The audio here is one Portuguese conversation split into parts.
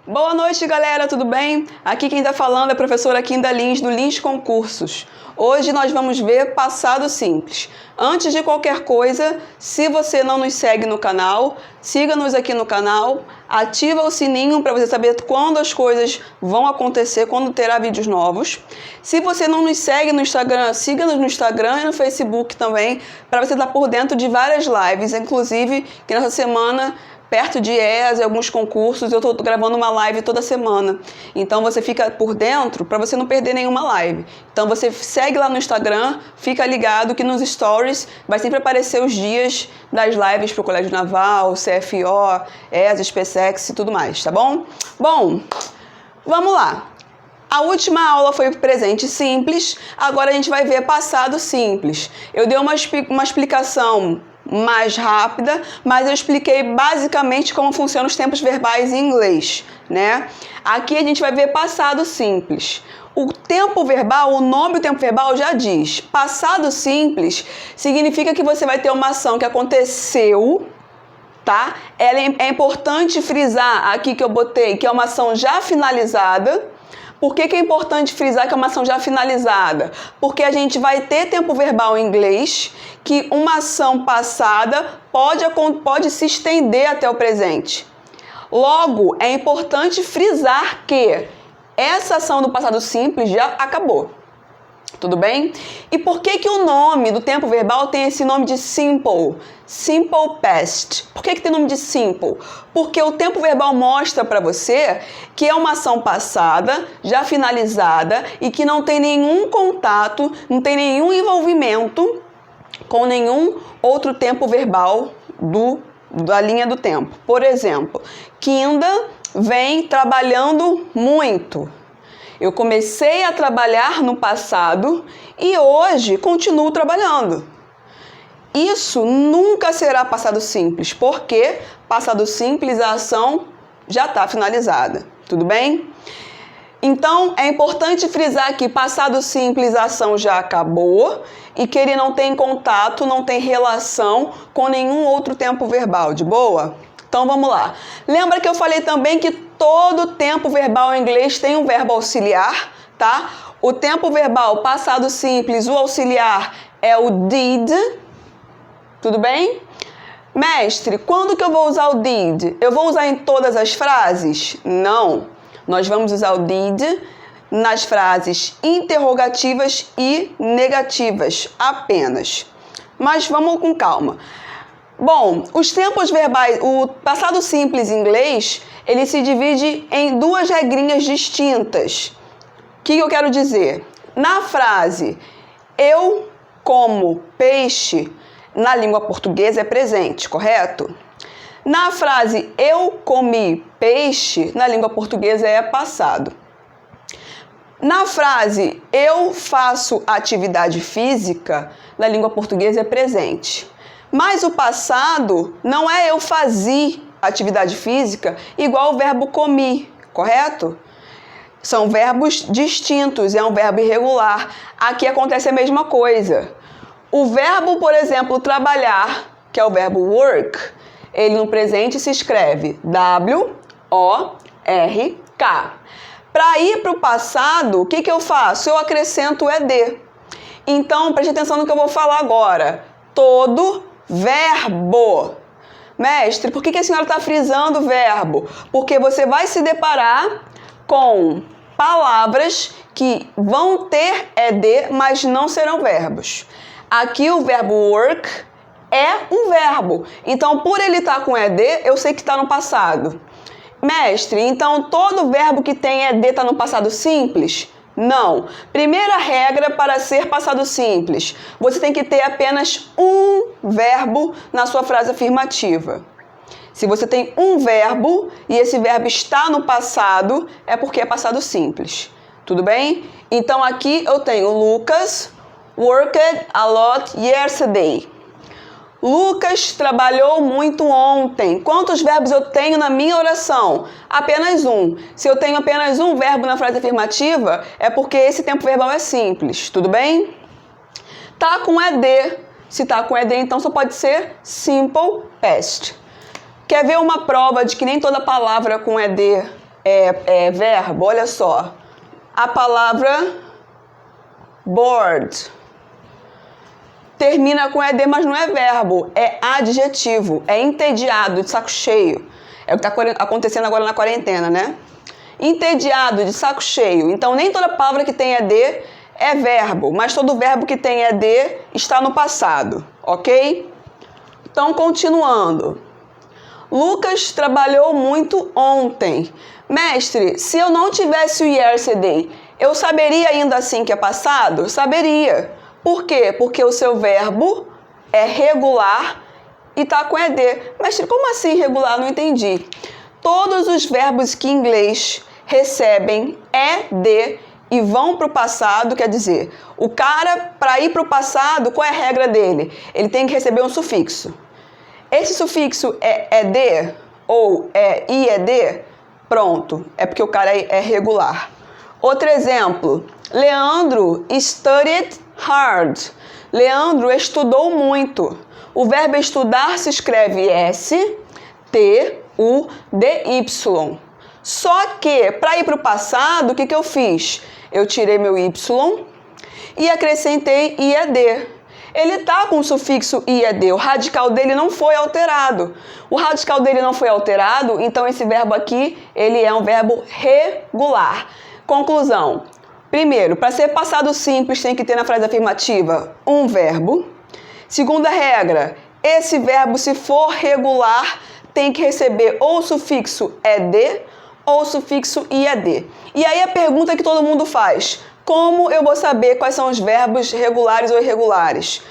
Boa noite, galera, tudo bem? Aqui quem está falando é a professora Kinda Lins, do Lins Concursos. Hoje nós vamos ver passado simples. Antes de qualquer coisa, se você não nos segue no canal, siga-nos aqui no canal, ativa o sininho para você saber quando as coisas vão acontecer, quando terá vídeos novos. Se você não nos segue no Instagram, siga-nos no Instagram e no Facebook também, para você estar por dentro de várias lives, inclusive que nessa semana, perto de EAS e alguns concursos, eu estou gravando uma live toda semana. Então você fica por dentro para você não perder nenhuma live. Então você segue lá no Instagram, fica ligado que nos stories vai sempre aparecer os dias das lives para o Colégio Naval, CFO, EAS, SpaceX e tudo mais, tá bom? Bom, vamos lá. A última aula foi presente simples, agora a gente vai ver passado simples. Eu dei uma explicação mais rápida, mas eu expliquei basicamente como funcionam os tempos verbais em inglês, né? Aqui a gente vai ver passado simples. O tempo verbal, o nome do tempo verbal já diz. Passado simples significa que você vai ter uma ação que aconteceu, tá? É importante frisar aqui que eu botei que é uma ação já finalizada. Por que é importante frisar que é uma ação já finalizada? Porque a gente vai ter tempo verbal em inglês que uma ação passada pode se estender até o presente. Logo, é importante frisar que essa ação do passado simples já acabou. Tudo bem? E por que o nome do tempo verbal tem esse nome de simple? Simple past. Por que tem nome de simple? Porque o tempo verbal mostra para você que é uma ação passada, já finalizada e que não tem nenhum contato, não tem nenhum envolvimento com nenhum outro tempo verbal da linha do tempo. Por exemplo, Kinda vem trabalhando muito. Eu comecei a trabalhar no passado e hoje continuo trabalhando. Isso nunca será passado simples, porque passado simples a ação já está finalizada. Tudo bem? Então, é importante frisar que passado simples a ação já acabou e que ele não tem contato, não tem relação com nenhum outro tempo verbal. De boa? Então, vamos lá. Lembra que eu falei também que todo tempo verbal em inglês tem um verbo auxiliar, tá? O tempo verbal passado simples, o auxiliar é o did. Tudo bem? Mestre, quando que eu vou usar o did? Eu vou usar em todas as frases? Não. Nós vamos usar o did nas frases interrogativas e negativas apenas. Mas vamos com calma. Bom, os tempos verbais, o passado simples em inglês, ele se divide em duas regrinhas distintas. O que eu quero dizer? Na frase eu como peixe, na língua portuguesa é presente, correto? Na frase eu comi peixe, na língua portuguesa é passado. Na frase eu faço atividade física, na língua portuguesa é presente. Mas o passado não é eu fazia atividade física igual o verbo comi, correto? São verbos distintos, é um verbo irregular. Aqui acontece a mesma coisa. O verbo, por exemplo, trabalhar, que é o verbo work, ele no presente se escreve W-O-R-K. Para ir para o passado, o que eu faço? Eu acrescento ED. Então, preste atenção no que eu vou falar agora. Todo verbo. Mestre, por que a senhora está frisando o verbo? Porque você vai se deparar com palavras que vão ter ED, mas não serão verbos. Aqui o verbo work é um verbo. Então, por ele estar com ED, eu sei que está no passado. Mestre, então todo verbo que tem ED está no passado simples? Não. Primeira regra para ser passado simples. Você tem que ter apenas um verbo na sua frase afirmativa. Se você tem um verbo e esse verbo está no passado, é porque é passado simples. Tudo bem? Então aqui eu tenho Lucas worked a lot yesterday. Lucas trabalhou muito ontem. Quantos verbos eu tenho na minha oração? Apenas um. Se eu tenho apenas um verbo na frase afirmativa, é porque esse tempo verbal é simples. Tudo bem? Tá com ED. Se tá com ED, então só pode ser simple past. Quer ver uma prova de que nem toda palavra com ED é verbo, olha só. A palavra bored termina com ED, mas não é verbo, é adjetivo, é entediado, de saco cheio. É o que está acontecendo agora na quarentena, né? Entediado, de saco cheio. Então, nem toda palavra que tem ED é verbo, mas todo verbo que tem ED está no passado, ok? Então, continuando. Lucas trabalhou muito ontem. Mestre, se eu não tivesse o yesterday, eu saberia ainda assim que é passado? Saberia. Por quê? Porque o seu verbo é regular e está com ED. Mestre, como assim regular? Não entendi. Todos os verbos que em inglês recebem ED e vão para o passado, quer dizer, o cara, para ir para o passado, qual é a regra dele? Ele tem que receber um sufixo. Esse sufixo é ED ou é IED? Pronto, é porque o cara é regular. Outro exemplo, Leandro studied hard. Leandro estudou muito. O verbo estudar se escreve S-T-U-D-Y. Só que, para ir para o passado, o que eu fiz? Eu tirei meu Y e acrescentei IED. Ele está com o sufixo IED, o radical dele não foi alterado. O radical dele não foi alterado, então esse verbo aqui, ele é um verbo regular. Conclusão. Primeiro, para ser passado simples, tem que ter na frase afirmativa um verbo. Segunda regra, esse verbo, se for regular, tem que receber ou o sufixo ED ou o sufixo IED. E aí a pergunta que todo mundo faz: como eu vou saber quais são os verbos regulares ou irregulares?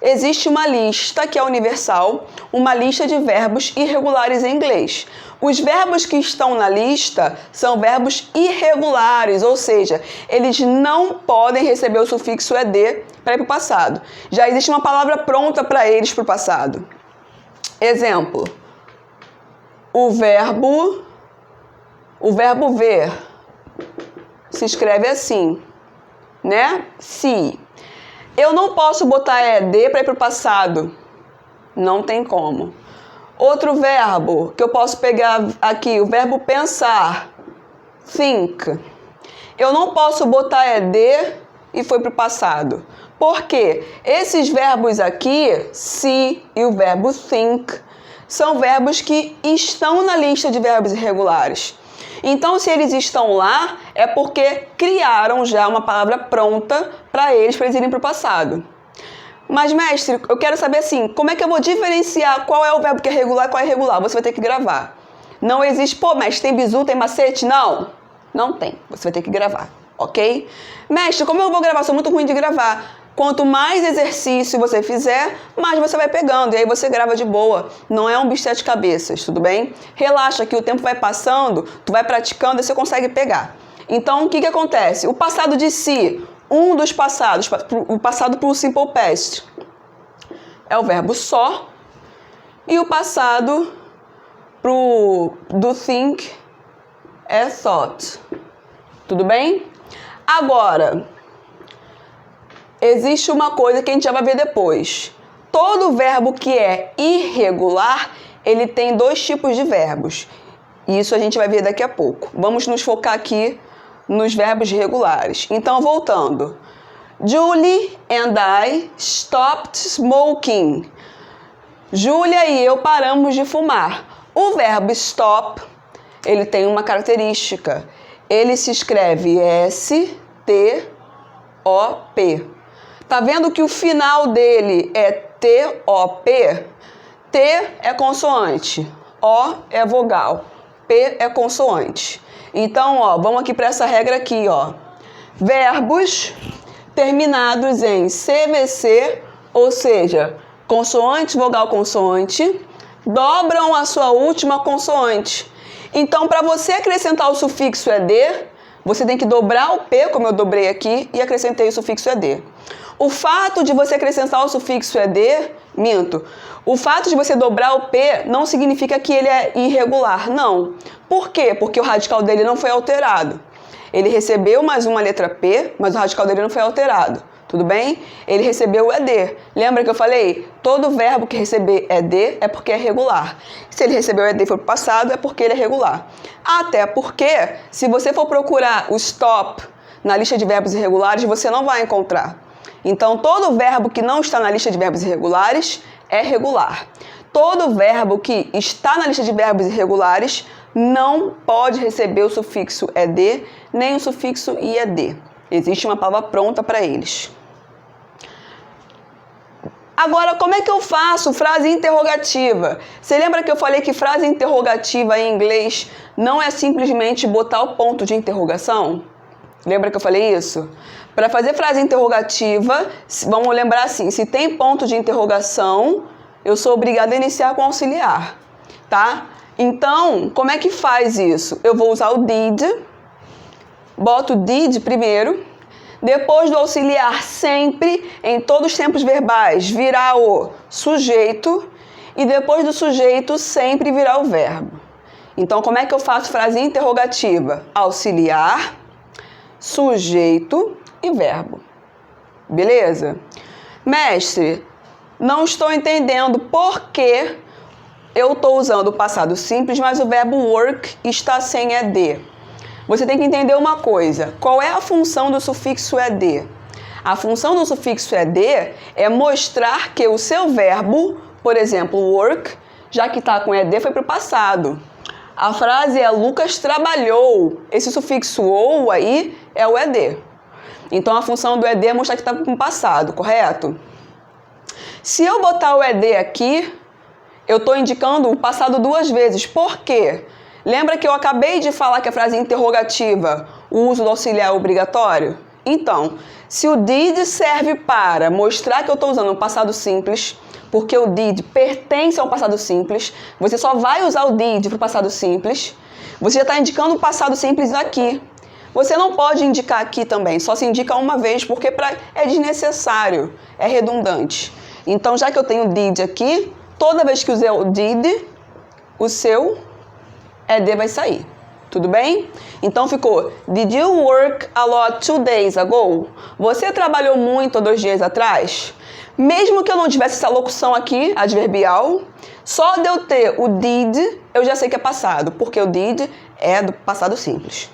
Existe uma lista que é universal, uma lista de verbos irregulares em inglês. Os verbos que estão na lista são verbos irregulares, ou seja, eles não podem receber o sufixo ED para ir para o passado. Já existe uma palavra pronta para eles para o passado. Exemplo, o verbo ver se escreve assim, né? Se. Eu não posso botar ED para ir para o passado. Não tem como. Outro verbo que eu posso pegar aqui, o verbo pensar. Think. Eu não posso botar ED e foi para o passado. Por quê? Esses verbos aqui, se e o verbo think, são verbos que estão na lista de verbos irregulares. Então, se eles estão lá, é porque criaram já uma palavra pronta para eles irem para o passado. Mas, mestre, eu quero saber assim, como é que eu vou diferenciar qual é o verbo que é regular e qual é irregular? Você vai ter que gravar. Não existe, pô, mestre, tem bizu, tem macete? Não, não tem. Você vai ter que gravar, ok? Mestre, como eu vou gravar? Sou muito ruim de gravar. Quanto mais exercício você fizer, mais você vai pegando. E aí você grava de boa. Não é um bicho de sete cabeças, tudo bem? Relaxa que o tempo vai passando, tu vai praticando e você consegue pegar. Então, o que acontece? O passado de si, um dos passados, o passado para o simple past, é o verbo só. E o passado do think é thought. Tudo bem? Agora, existe uma coisa que a gente já vai ver depois. Todo verbo que é irregular, ele tem dois tipos de verbos. Isso a gente vai ver daqui a pouco. Vamos nos focar aqui nos verbos regulares. Então, voltando. Julie and I stopped smoking. Júlia e eu paramos de fumar. O verbo stop, ele tem uma característica. Ele se escreve S-T-O-P. Tá vendo que o final dele é T-O-P? T é consoante, O é vogal, P é consoante. Então, ó, vamos aqui para essa regra aqui, ó. Verbos terminados em CVC, ou seja, consoante, vogal, consoante, dobram a sua última consoante. Então, para você acrescentar o sufixo ED, você tem que dobrar o P, como eu dobrei aqui, e acrescentei o sufixo ED. O fato de você acrescentar o sufixo ED, o fato de você dobrar o P não significa que ele é irregular, não. Por quê? Porque o radical dele não foi alterado. Ele recebeu mais uma letra P, mas o radical dele não foi alterado. tudo bem? Ele recebeu o ED. Lembra que eu falei? Todo verbo que receber ED é porque é regular. Se ele recebeu o ED e foi pro passado, é porque ele é regular. Até porque, se você for procurar o stop na lista de verbos irregulares, você não vai encontrar. Então, todo verbo que não está na lista de verbos irregulares é regular. Todo verbo que está na lista de verbos irregulares não pode receber o sufixo ED, nem o sufixo IED. Existe uma palavra pronta para eles. Agora, como é que eu faço frase interrogativa? Você lembra que eu falei que frase interrogativa em inglês não é simplesmente botar o ponto de interrogação? Lembra que eu falei isso? Para fazer frase interrogativa, vamos lembrar assim, se tem ponto de interrogação, eu sou obrigada a iniciar com auxiliar, tá? Então, como é que faz isso? Eu vou usar o did, boto o did primeiro, depois do auxiliar sempre, em todos os tempos verbais, virar o sujeito e depois do sujeito sempre virar o verbo. Então, como é que eu faço frase interrogativa? Auxiliar, sujeito e verbo. Beleza? Mestre, não estou entendendo por que eu estou usando o passado simples, mas o verbo work está sem ED. Você tem que entender uma coisa. Qual é a função do sufixo ED? A função do sufixo ED é mostrar que o seu verbo, por exemplo, work, já que está com ED, foi para o passado. A frase é Lucas trabalhou. Esse sufixo ou aí é o ED. Então, a função do ED é mostrar que está com o passado, correto? Se eu botar o ED aqui, eu estou indicando o passado duas vezes. Por quê? Lembra que eu acabei de falar que a frase interrogativa, o uso do auxiliar é obrigatório? Então, se o did serve para mostrar que eu estou usando o passado simples, porque o did pertence ao passado simples, você só vai usar o did para o passado simples, você já está indicando o passado simples aqui. Você não pode indicar aqui também, só se indica uma vez, porque é desnecessário, é redundante. Então, já que eu tenho did aqui, toda vez que usar o did, o seu ED vai sair. Tudo bem? Então ficou: Did you work a lot 2 days ago? Você trabalhou muito 2 dias atrás? Mesmo que eu não tivesse essa locução aqui, adverbial, só de eu ter o did, eu já sei que é passado, porque o did é do passado simples.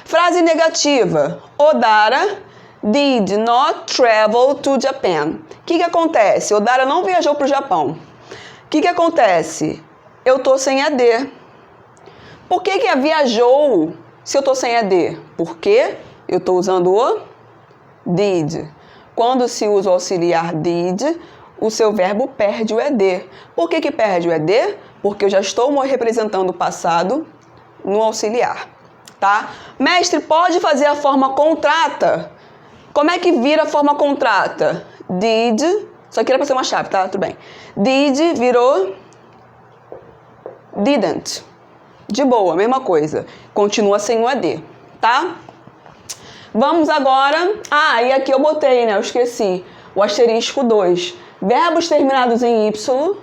Frase negativa: Odara did not travel to Japan. O que acontece? Odara não viajou para o Japão. O que acontece? Eu tô sem ED. Por que viajou se eu tô sem ED? Porque eu tô usando o did. Quando se usa o auxiliar did, o seu verbo perde o ED. Por que perde o ED? Porque eu já estou representando o passado no auxiliar, tá? Mestre, pode fazer a forma contrata? Como é que vira a forma contrata? Did, só que era para ser uma chave, tá? Tudo bem. Did virou didn't. De boa, mesma coisa. Continua sem o ED, tá? Vamos agora... e aqui eu botei, né? Eu esqueci. O asterisco 2. Verbos terminados em Y.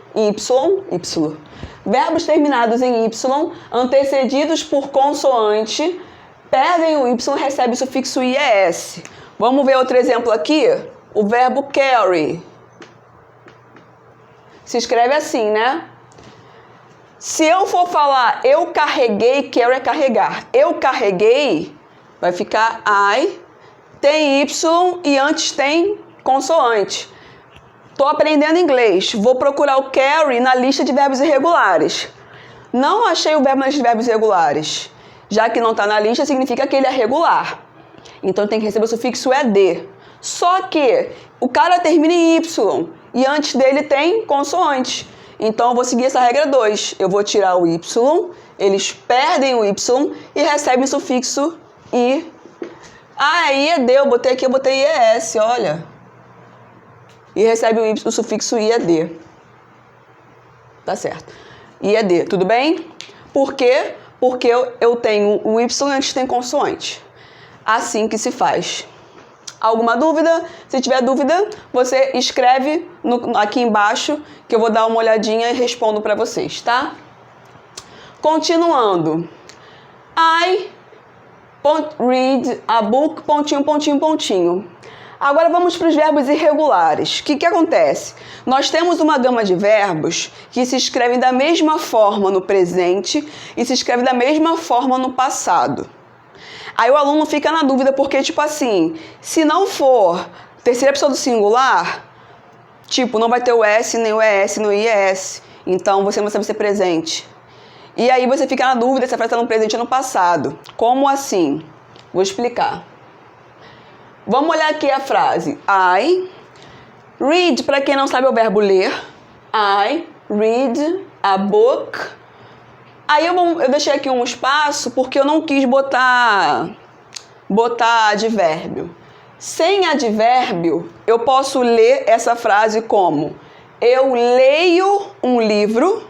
Verbos terminados em Y, antecedidos por consoante, perdem o Y e recebem o sufixo IES. Vamos ver outro exemplo aqui? O verbo carry. Se escreve assim, né? Se eu for falar eu carreguei, carry é carregar. Eu carreguei, vai ficar I, tem Y e antes tem consoante. Estou aprendendo inglês, vou procurar o carry na lista de verbos irregulares. Não achei o verbo na lista de verbos irregulares. Já que não está na lista, significa que ele é regular. Então tem que receber o sufixo ED. Só que o cara termina em Y e antes dele tem consoante. Então, eu vou seguir essa regra 2. Eu vou tirar o Y, eles perdem o Y e recebem o sufixo I. IED, eu botei IES, olha. E recebe o sufixo IED. Tá certo. IED, tudo bem? Por quê? Porque eu tenho o Y antes tem consoante. Assim que se faz. Alguma dúvida? Se tiver dúvida, você escreve aqui embaixo que eu vou dar uma olhadinha e respondo para vocês, tá? Continuando. I read a book, pontinho, pontinho, pontinho. Agora vamos para os verbos irregulares. O que acontece? Nós temos uma gama de verbos que se escrevem da mesma forma no presente e se escrevem da mesma forma no passado. Aí o aluno fica na dúvida porque, tipo assim, se não for terceira pessoa do singular, tipo, não vai ter o S, nem o ES, nem o IES. Então você não sabe ser presente. E aí você fica na dúvida se a frase está no presente ou no passado. Como assim? Vou explicar. Vamos olhar aqui a frase. I read, para quem não sabe, é o verbo ler. I read a book. Aí eu deixei aqui um espaço porque eu não quis botar advérbio. Sem advérbio, eu posso ler essa frase como eu leio um livro,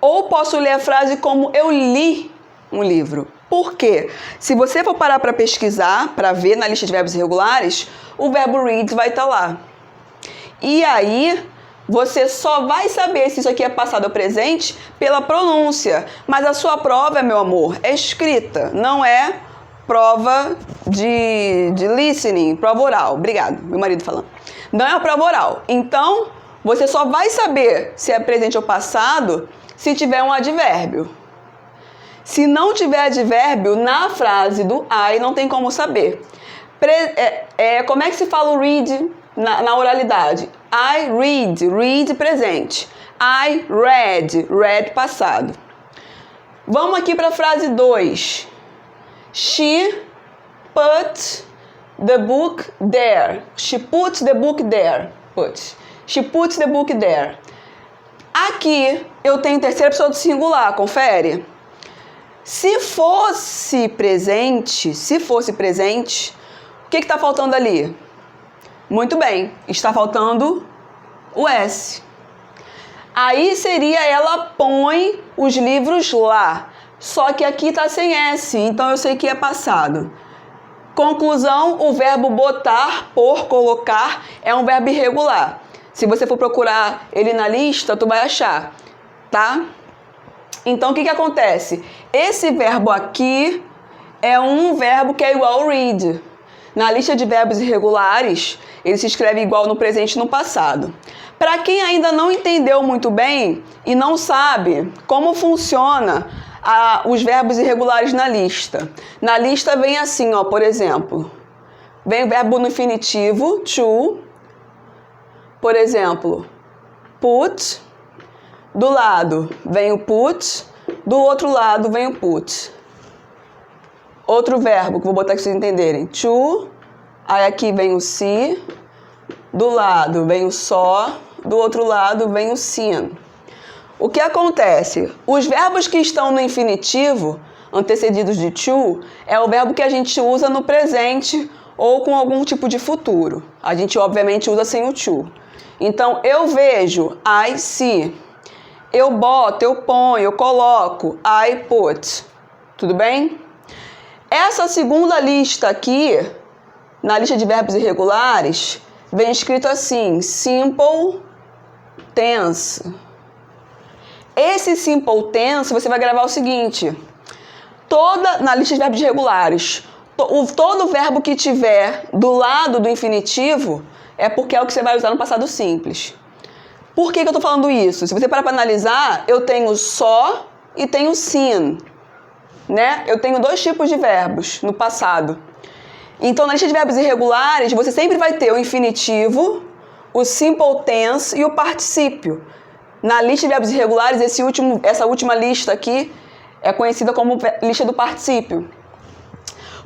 ou posso ler a frase como eu li um livro. Por quê? Se você for parar para pesquisar, para ver na lista de verbos irregulares, o verbo read vai estar lá. E aí, você só vai saber se isso aqui é passado ou presente pela pronúncia. Mas a sua prova, meu amor, é escrita, não é prova de listening, prova oral. Obrigado, meu marido falando. Não é a prova oral. Então, você só vai saber se é presente ou passado se tiver um advérbio. Se não tiver advérbio, na frase do I não tem como saber. Como é que se fala o read na oralidade? I read presente. I read passado. Vamos aqui para a frase 2. She put the book there. She put the book there. She put the book there. Aqui eu tenho terceira pessoa do singular, confere. Se fosse presente, o que está faltando ali? Muito bem, está faltando o S. Aí seria ela põe os livros lá. Só que aqui está sem S, então eu sei que é passado. Conclusão, o verbo botar, pôr, colocar é um verbo irregular. Se você for procurar ele na lista, tu vai achar, tá? Então, o que acontece? Esse verbo aqui é um verbo que é igual ao read. Na lista de verbos irregulares, ele se escreve igual no presente e no passado. Para quem ainda não entendeu muito bem e não sabe como funciona os verbos irregulares na lista. Na lista vem assim, ó, por exemplo. Vem o verbo no infinitivo, to. Por exemplo, put. Do lado vem o put, do outro lado vem o put. Outro verbo que vou botar aqui para vocês entenderem. To, aí aqui vem o se, do lado vem o só, do outro lado vem o seen. O que acontece? Os verbos que estão no infinitivo, antecedidos de to, é o verbo que a gente usa no presente ou com algum tipo de futuro. A gente obviamente usa sem o to. Então, eu vejo, I see. Eu boto, eu ponho, eu coloco, I put. Tudo bem? Essa segunda lista aqui, na lista de verbos irregulares, vem escrito assim, simple tense. Esse simple tense, você vai gravar o seguinte, na lista de verbos irregulares, todo verbo que tiver do lado do infinitivo é porque é o que você vai usar no passado simples. Por que eu estou falando isso? Se você parar para analisar, eu tenho só e tenho seen, né? Eu tenho dois tipos de verbos no passado. Então, na lista de verbos irregulares, você sempre vai ter o infinitivo, o simple tense e o particípio. Na lista de verbos irregulares, essa última lista aqui é conhecida como lista do particípio.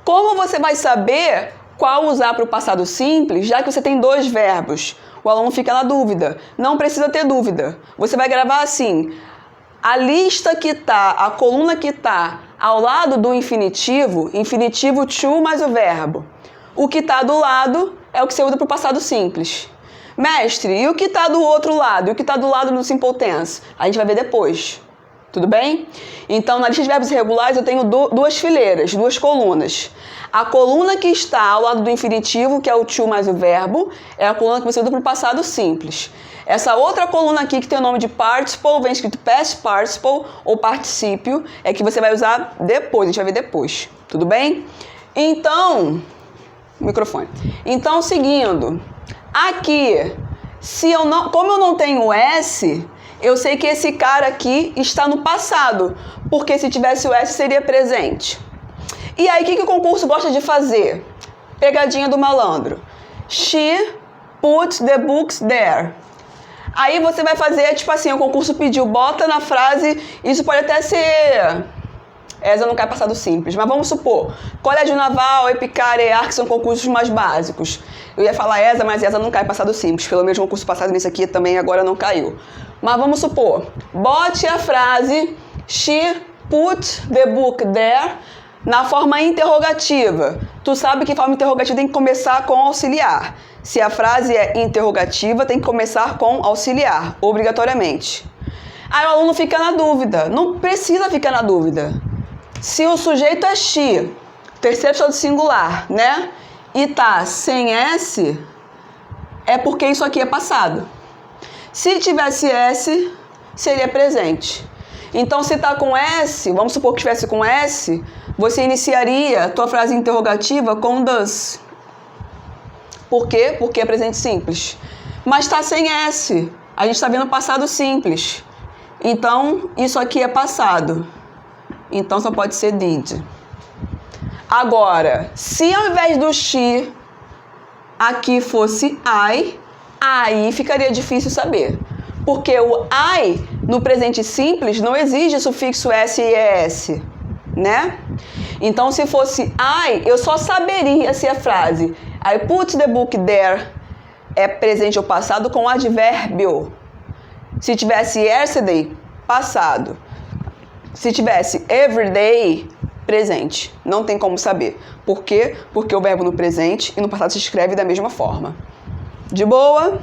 Como você vai saber qual usar para o passado simples, já que você tem dois verbos? O aluno fica na dúvida. Não precisa ter dúvida. Você vai gravar assim, a lista que está, a coluna que está ao lado do infinitivo to mais o verbo. O que está do lado é o que você usa para o passado simples. Mestre, e o que está do outro lado? E o que está do lado no simple tense? A gente vai ver depois. Tudo bem? Então, na lista de verbos irregulares, eu tenho duas fileiras, duas colunas. A coluna que está ao lado do infinitivo, que é o to mais o verbo, é a coluna que você usa para o passado simples. Essa outra coluna aqui, que tem o nome de participle, vem escrito past participle ou particípio, é que você vai usar depois, a gente vai ver depois. Tudo bem? Então, microfone. Então, seguindo. Aqui, como eu não tenho S, eu sei que esse cara aqui está no passado, porque se tivesse o S seria presente. E aí, o que o concurso gosta de fazer? Pegadinha do malandro. She put the books there. Aí você vai fazer, tipo assim, o concurso pediu, bota na frase, isso pode até ser... ESA não cai passado simples, mas vamos supor, Colégio Naval, Epicária e EAR, que são concursos mais básicos. Eu ia falar ESA, mas ESA não cai passado simples, pelo menos o concurso passado nesse aqui também agora não caiu. Mas vamos supor, bote a frase, she put the book there, na forma interrogativa. Tu sabe que forma interrogativa tem que começar com auxiliar. Se a frase é interrogativa, tem que começar com auxiliar, obrigatoriamente. Aí o aluno fica na dúvida. Não precisa ficar na dúvida. Se o sujeito é she, terceira pessoa do singular, né? E tá sem S, é porque isso aqui é passado. Se tivesse S, seria presente. Então, se tá com S, vamos supor que estivesse com S, você iniciaria a tua frase interrogativa com does. Por quê? Porque é presente simples. Mas está sem S. A gente está vendo passado simples. Então, isso aqui é passado. Então, só pode ser did. Agora, se ao invés do she, aqui fosse I, aí ficaria difícil saber. Porque o I, no presente simples, não exige sufixo S e ES, né? Então, se fosse I, eu só saberia se a frase I put the book there é presente ou passado com advérbio. Se tivesse yesterday, passado. Se tivesse everyday, presente. Não tem como saber. Por quê? Porque o verbo no presente e no passado se escreve da mesma forma. De boa?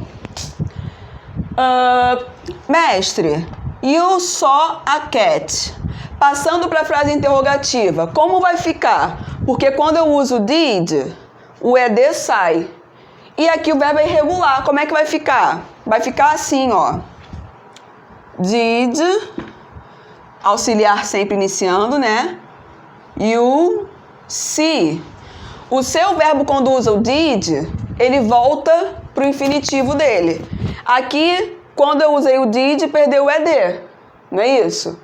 Mestre, you saw a cat. Passando para a frase interrogativa, como vai ficar? Porque quando eu uso did, o ED sai. E aqui o verbo é irregular. Como é que vai ficar? Vai ficar assim, ó. Did, auxiliar sempre iniciando, né? You see. O seu verbo, quando usa o did, ele volta para o infinitivo dele. Aqui, quando eu usei o did, perdeu o ED. Não é isso?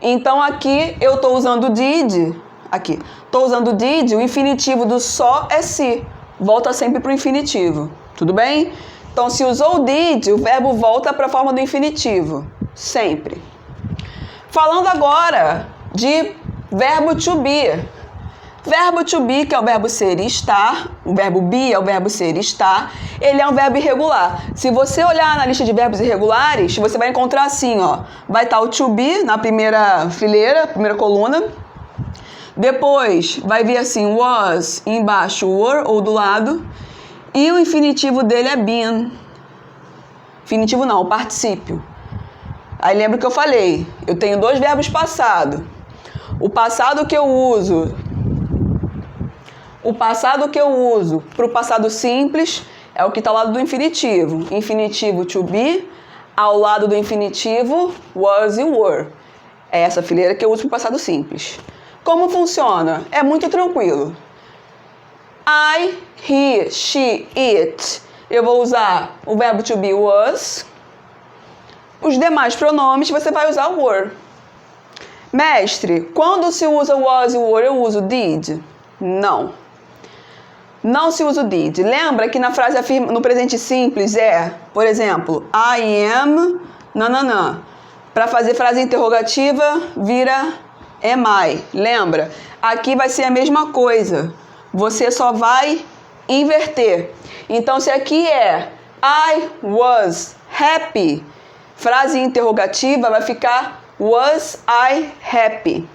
Então, aqui eu estou usando o did. Aqui. Estou usando o did, o infinitivo do só é se. Volta sempre para o infinitivo. Tudo bem? Então, se usou o did, o verbo volta para a forma do infinitivo. Sempre. Falando agora de verbo to be. Verbo to be, que é o verbo ser e estar, o verbo be é o verbo ser e estar, ele é um verbo irregular. Se você olhar na lista de verbos irregulares, você vai encontrar assim, ó, vai estar o to be na primeira fileira, primeira coluna, depois vai vir assim, was, embaixo, were ou do lado, e o infinitivo dele é been. Infinitivo não, o particípio. Aí lembra que eu falei, eu tenho dois verbos passado. O passado que eu uso para o passado simples é o que está ao lado do infinitivo. Infinitivo to be, ao lado do infinitivo was e were. É essa fileira que eu uso para o passado simples. Como funciona? É muito tranquilo. I, he, she, it. Eu vou usar o verbo to be was. Os demais pronomes você vai usar o were. Mestre, quando se usa was e were, eu uso did? Não. Não se usa o did. Lembra que na frase no presente simples é, por exemplo, I am, nananã. Para fazer frase interrogativa, vira am I. Lembra? Aqui vai ser a mesma coisa. Você só vai inverter. Então, se aqui é I was happy, frase interrogativa vai ficar was I happy.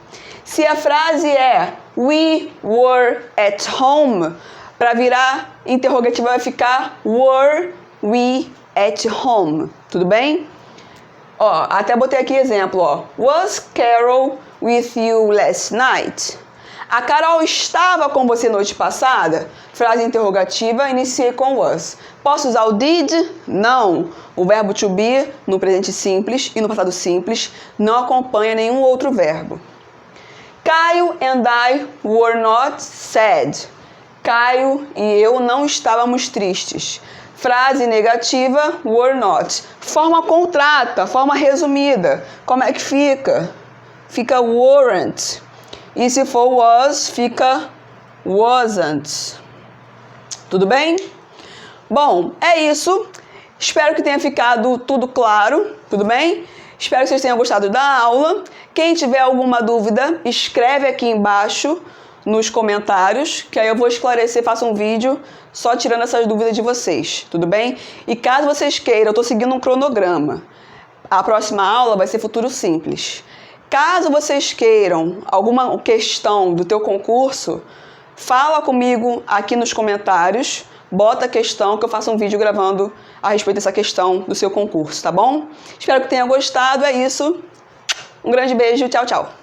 Se a frase é we were at home, para virar interrogativa vai ficar were we at home. Tudo bem? Ó, até botei aqui exemplo, ó. Was Carol with you last night? A Carol estava com você noite passada? Frase interrogativa, iniciei com was. Posso usar o did? Não. O verbo to be, no presente simples e no passado simples, não acompanha nenhum outro verbo. Caio and I were not sad. Caio e eu não estávamos tristes. Frase negativa, were not. Forma contrata, forma resumida. Como é que fica? Fica weren't. E se for was, fica wasn't. Tudo bem? Bom, é isso. Espero que tenha ficado tudo claro, tudo bem? Espero que vocês tenham gostado da aula. Quem tiver alguma dúvida, escreve aqui embaixo nos comentários, que aí eu vou esclarecer, faço um vídeo só tirando essas dúvidas de vocês, tudo bem? E caso vocês queiram, eu estou seguindo um cronograma. A próxima aula vai ser futuro simples. Caso vocês queiram alguma questão do teu concurso, fala comigo aqui nos comentários, bota a questão que eu faço um vídeo gravando a respeito dessa questão do seu concurso, tá bom? Espero que tenha gostado, é isso. Um grande beijo, tchau, tchau.